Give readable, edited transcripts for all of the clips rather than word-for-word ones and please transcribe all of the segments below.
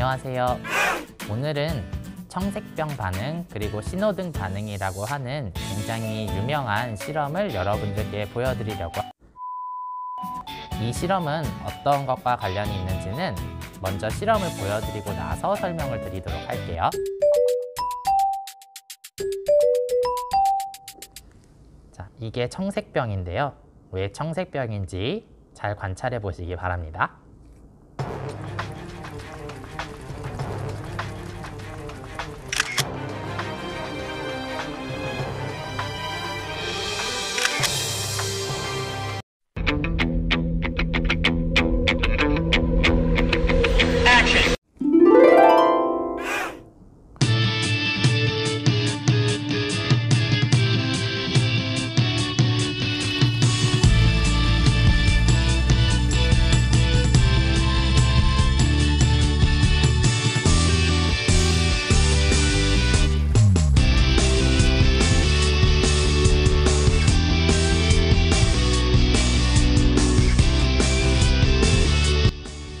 안녕하세요. 오늘은 청색병 반응 그리고 신호등 반응이라고 하는 굉장히 유명한 실험을 여러분들께 보여드리려고 이 실험은 어떤 것과 관련이 있는지는 먼저 실험을 보여드리고 나서 설명을 드리도록 할게요. 자, 이게 청색병인데요. 왜 청색병인지 잘 관찰해 보시기 바랍니다.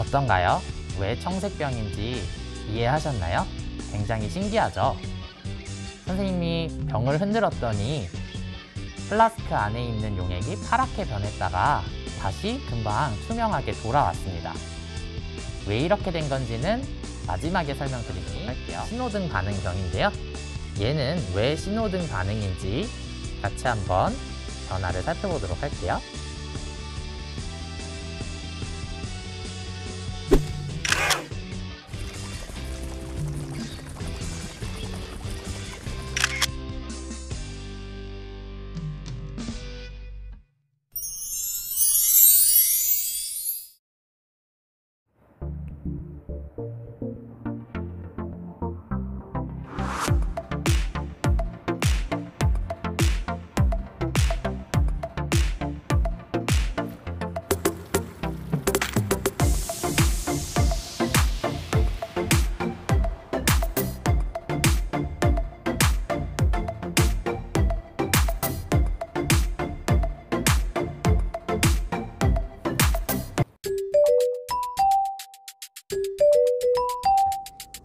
어떤가요? 왜 청색병인지 이해하셨나요? 굉장히 신기하죠? 선생님이 병을 흔들었더니 플라스크 안에 있는 용액이 파랗게 변했다가 다시 금방 투명하게 돌아왔습니다. 왜 이렇게 된 건지는 마지막에 설명드리도록 할게요. 신호등 반응병인데요. 얘는 왜 신호등 반응인지 같이 한번 변화를 살펴보도록 할게요.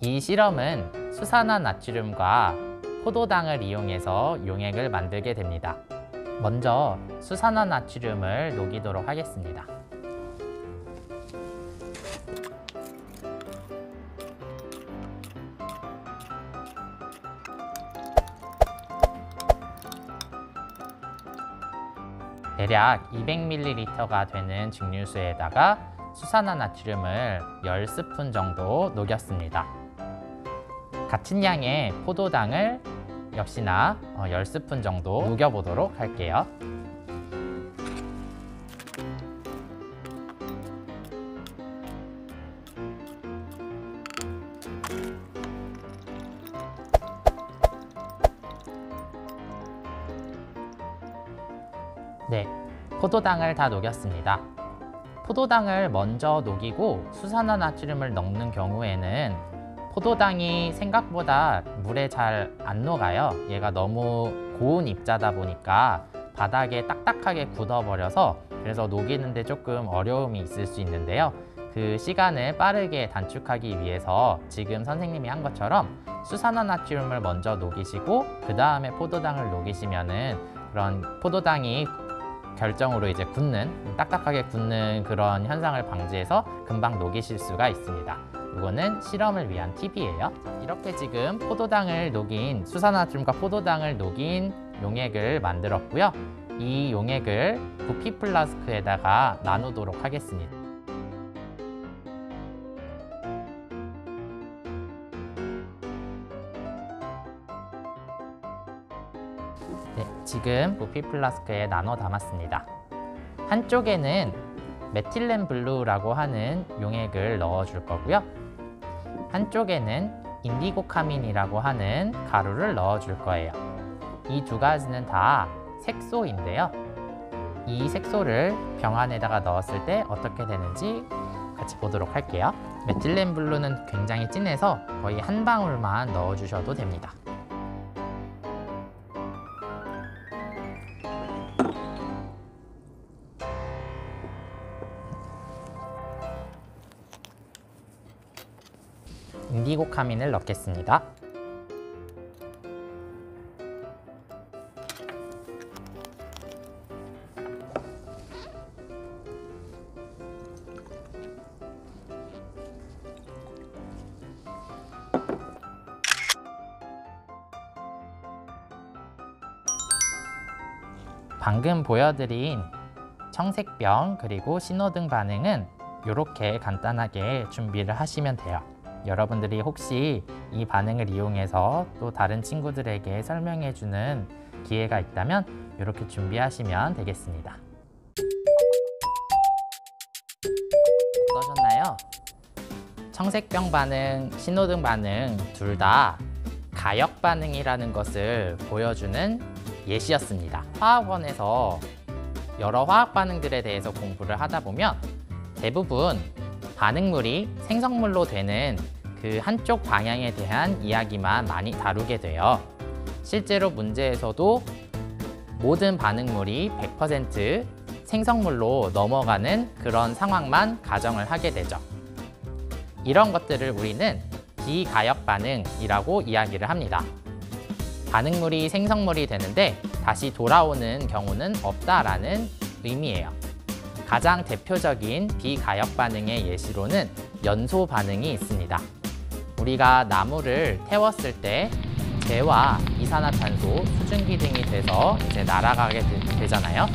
이 실험은 수산화나트륨과 포도당을 이용해서 용액을 만들게 됩니다. 먼저 수산화나트륨을 녹이도록 하겠습니다. 대략 200ml가 되는 증류수에다가 수산화나트륨을 10스푼 정도 녹였습니다. 같은 양의 포도당을 역시나 10스푼 정도 녹여보도록 할게요. 네, 포도당을 다 녹였습니다. 포도당을 먼저 녹이고 수산화나트륨을 넣는 경우에는 포도당이 생각보다 물에 잘 안 녹아요. 얘가 너무 고운 입자다 보니까 바닥에 딱딱하게 굳어버려서 그래서 녹이는데 조금 어려움이 있을 수 있는데요. 그 시간을 빠르게 단축하기 위해서 지금 선생님이 한 것처럼 수산화나트륨을 먼저 녹이시고 그 다음에 포도당을 녹이시면은 그런 포도당이 결정으로 이제 굳는, 딱딱하게 굳는 그런 현상을 방지해서 금방 녹이실 수가 있습니다. 이거는 실험을 위한 팁이에요. 이렇게 지금 포도당을 녹인, 수산화나트륨과 포도당을 녹인 용액을 만들었고요. 이 용액을 부피 플라스크에다가 나누도록 하겠습니다. 네, 지금 부피 플라스크에 나눠 담았습니다. 한쪽에는 메틸렌 블루라고 하는 용액을 넣어 줄 거고요. 한쪽에는 인디고카민이라고 하는 가루를 넣어 줄 거예요. 이 두 가지는 다 색소인데요. 이 색소를 병 안에다가 넣었을 때 어떻게 되는지 같이 보도록 할게요. 메틸렌 블루는 굉장히 진해서 거의 한 방울만 넣어 주셔도 됩니다. 인디고카민을 넣겠습니다. 방금 보여드린 청색병 그리고 신호등 반응은 이렇게 간단하게 준비를 하시면 돼요. 여러분들이 혹시 이 반응을 이용해서 또 다른 친구들에게 설명해 주는 기회가 있다면 이렇게 준비하시면 되겠습니다. 어떠셨나요? 청색병 반응, 신호등 반응 둘 다 가역 반응이라는 것을 보여주는 예시였습니다. 화학원에서 여러 화학 반응들에 대해서 공부를 하다 보면 대부분 반응물이 생성물로 되는 그 한쪽 방향에 대한 이야기만 많이 다루게 돼요. 실제로 문제에서도 모든 반응물이 100% 생성물로 넘어가는 그런 상황만 가정을 하게 되죠. 이런 것들을 우리는 비가역 반응이라고 이야기를 합니다. 반응물이 생성물이 되는데 다시 돌아오는 경우는 없다라는 의미예요. 가장 대표적인 비가역 반응의 예시로는 연소 반응이 있습니다. 우리가 나무를 태웠을 때 재와 이산화탄소, 수증기 등이 돼서 이제 날아가게 되잖아요.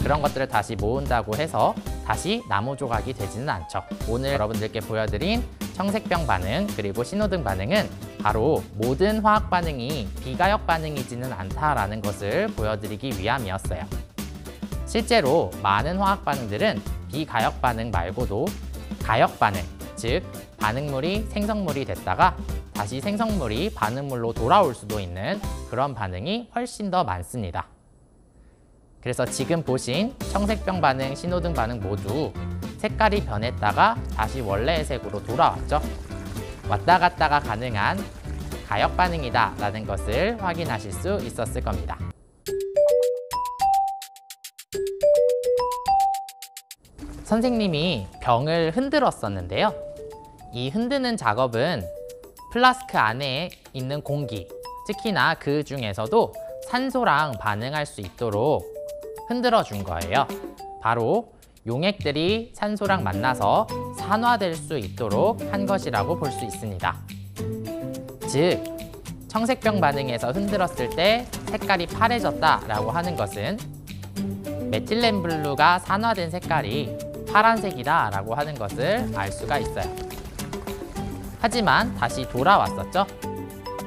그런 것들을 다시 모은다고 해서 다시 나무 조각이 되지는 않죠. 오늘 여러분들께 보여드린 청색병 반응 그리고 신호등 반응은 바로 모든 화학 반응이 비가역 반응이지는 않다라는 것을 보여드리기 위함이었어요. 실제로 많은 화학 반응들은 비가역 반응 말고도 가역 반응, 즉 반응물이 생성물이 됐다가 다시 생성물이 반응물로 돌아올 수도 있는 그런 반응이 훨씬 더 많습니다. 그래서 지금 보신 청색병 반응, 신호등 반응 모두 색깔이 변했다가 다시 원래의 색으로 돌아왔죠. 왔다 갔다가 가능한 가역 반응이다 라는 것을 확인하실 수 있었을 겁니다. 선생님이 병을 흔들었었는데요. 이 흔드는 작업은 플라스크 안에 있는 공기, 특히나 그 중에서도 산소랑 반응할 수 있도록 흔들어 준 거예요. 바로 용액들이 산소랑 만나서 산화될 수 있도록 한 것이라고 볼 수 있습니다. 즉, 청색병 반응에서 흔들었을 때 색깔이 파래졌다라고 하는 것은 메틸렌블루가 산화된 색깔이 파란색이다라고 하는 것을 알 수가 있어요. 하지만 다시 돌아왔었죠.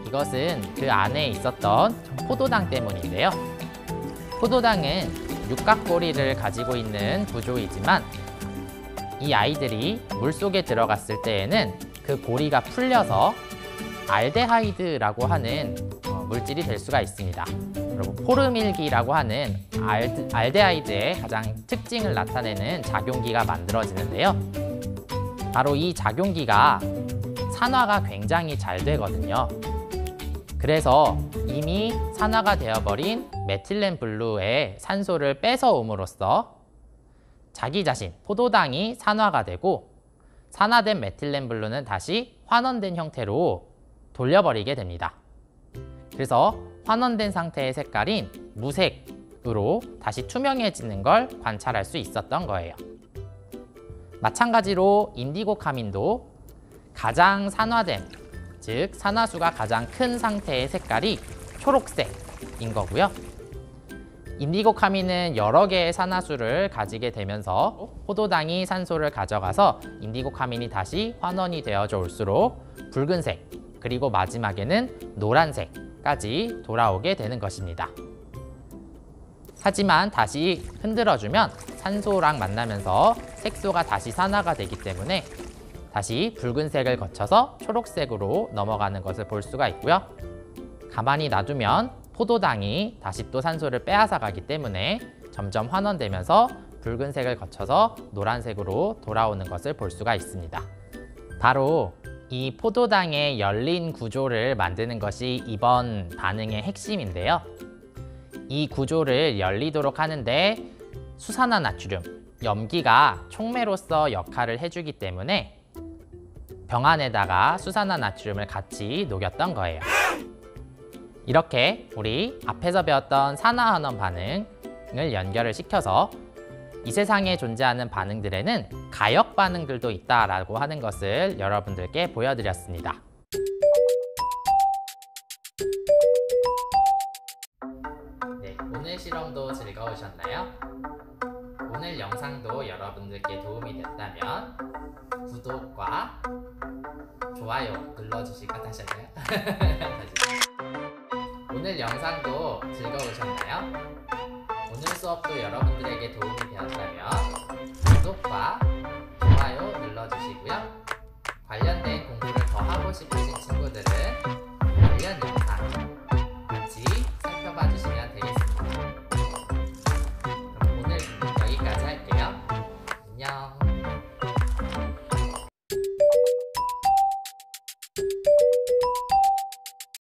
이것은 그 안에 있었던 포도당 때문인데요. 포도당은 육각고리를 가지고 있는 구조이지만 이 아이들이 물속에 들어갔을 때에는 그 고리가 풀려서 알데하이드라고 하는 물질이 될 수가 있습니다. 그리고 포르밀기라고 하는 알데하이드의 가장 특징을 나타내는 작용기가 만들어지는데요. 바로 이 작용기가 산화가 굉장히 잘 되거든요. 그래서 이미 산화가 되어버린 메틸렌블루의 산소를 뺏어옴으로써 자기 자신, 포도당이 산화가 되고 산화된 메틸렌블루는 다시 환원된 형태로 돌려버리게 됩니다. 그래서 환원된 상태의 색깔인 무색으로 다시 투명해지는 걸 관찰할 수 있었던 거예요. 마찬가지로 인디고카민도 가장 산화된, 즉 산화수가 가장 큰 상태의 색깔이 초록색인 거고요. 인디고카민은 여러 개의 산화수를 가지게 되면서 포도당이 산소를 가져가서 인디고카민이 다시 환원이 되어져 올수록 붉은색, 그리고 마지막에는 노란색까지 돌아오게 되는 것입니다. 하지만 다시 흔들어주면 산소랑 만나면서 색소가 다시 산화가 되기 때문에 다시 붉은색을 거쳐서 초록색으로 넘어가는 것을 볼 수가 있고요. 가만히 놔두면 포도당이 다시 또 산소를 빼앗아 가기 때문에 점점 환원되면서 붉은색을 거쳐서 노란색으로 돌아오는 것을 볼 수가 있습니다. 바로 이 포도당의 열린 구조를 만드는 것이 이번 반응의 핵심인데요. 이 구조를 열리도록 하는데 수산화나트륨, 염기가 촉매로서 역할을 해주기 때문에 병 안에다가 수산화 나트륨을 같이 녹였던 거예요. 이렇게 우리 앞에서 배웠던 산화환원 반응을 연결을 시켜서 이 세상에 존재하는 반응들에는 가역 반응들도 있다라고 하는 것을 여러분들께 보여드렸습니다. 네, 오늘 실험도 즐거우셨나요? 오늘 영상도 여러분들께 도움이 됐다면 구독과 좋아요 눌러주시고 하셨나요? 오늘 영상도 즐거우셨나요? 오늘 수업도 여러분들에게 도움이 되었다면 구독과 좋아요 눌러주시고요. 관련된 공부를 더 하고 싶으신 친구들은